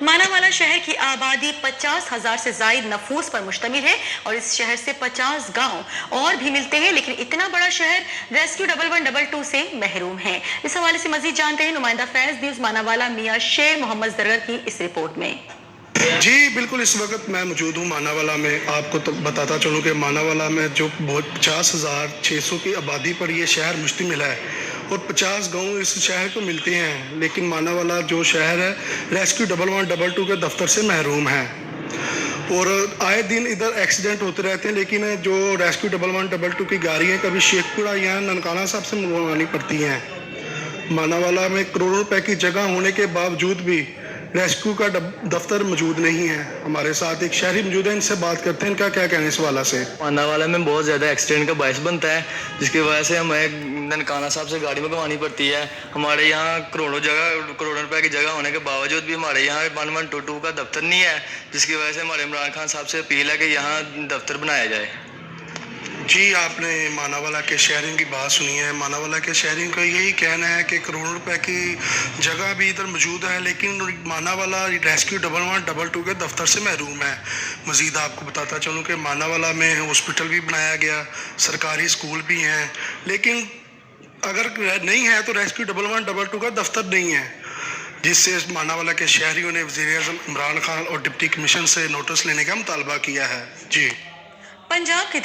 मानावाला शहर की आबादी 50,000 से जायद नफूस पर मुश्तमिल है और इस शहर से 50 गांव और भी मिलते हैं, लेकिन इतना बड़ा शहर रेस्क्यू 1112 से महरूम है। इस हवाले से मजीद जानते हैं नुमाइंदा फैज न्यूज मानावाला मियां शेर मोहम्मद जरगर की इस रिपोर्ट में। जी बिल्कुल, इस वक्त मैं मौजूद हूँ मानावाला में। आपको तो बताता चलूँ कि मानावाला में जो 50,600 की आबादी पर ये शहर मुश्तमिल है और 50 गांव इस शहर को मिलते हैं, लेकिन मानावाला जो शहर है रेस्क्यू 1112 के दफ्तर से महरूम है और आए दिन इधर एक्सीडेंट होते रहते हैं। लेकिन जो रेस्क्यू 1112 की गाड़ियाँ कभी शेखपुरा या ननकाना साहब से मंगवानी पड़ती हैं। मानावाला में करोड़ों रुपए की जगह होने के बावजूद भी रेस्क्यू का दफ्तर मौजूद नहीं है। हमारे साथ एक शहरी मौजूद है, इनसे बात करते हैं, इनका क्या कहना है इस वाला से। मानावाला में बहुत ज़्यादा एक्सीडेंट का बायस बनता है, जिसकी वजह से हमें ननकाना साहब से गाड़ी मंगवानी पड़ती है। हमारे यहाँ करोड़ों रुपए की जगह होने के बावजूद भी हमारे यहाँ 1122 का दफ्तर नहीं है, जिसकी वजह से हमारे इमरान खान साहब से अपील है कि यहाँ दफ्तर बनाया जाए। जी, आपने मानावाला के शहरियों की बात सुनी है। मानावाला के शहरियों का यही कहना है कि करोड़ों रुपए की जगह भी इधर मौजूद है, लेकिन मानावाला रेस्क्यू 1112 के दफ्तर से महरूम है। मज़ीद आपको बताता चलूँ कि मानावाला में हॉस्पिटल भी बनाया गया, सरकारी स्कूल भी हैं, लेकिन अगर नहीं है तो रेस्क्यू 1112 का दफ्तर नहीं है, जिससे मानावाला के शहरियों ने वज़ीर-ए-आज़म इमरान खान और डिप्टी कमिश्नर से नोटिस लेने का मुतालबा किया है। जी, पंजाब के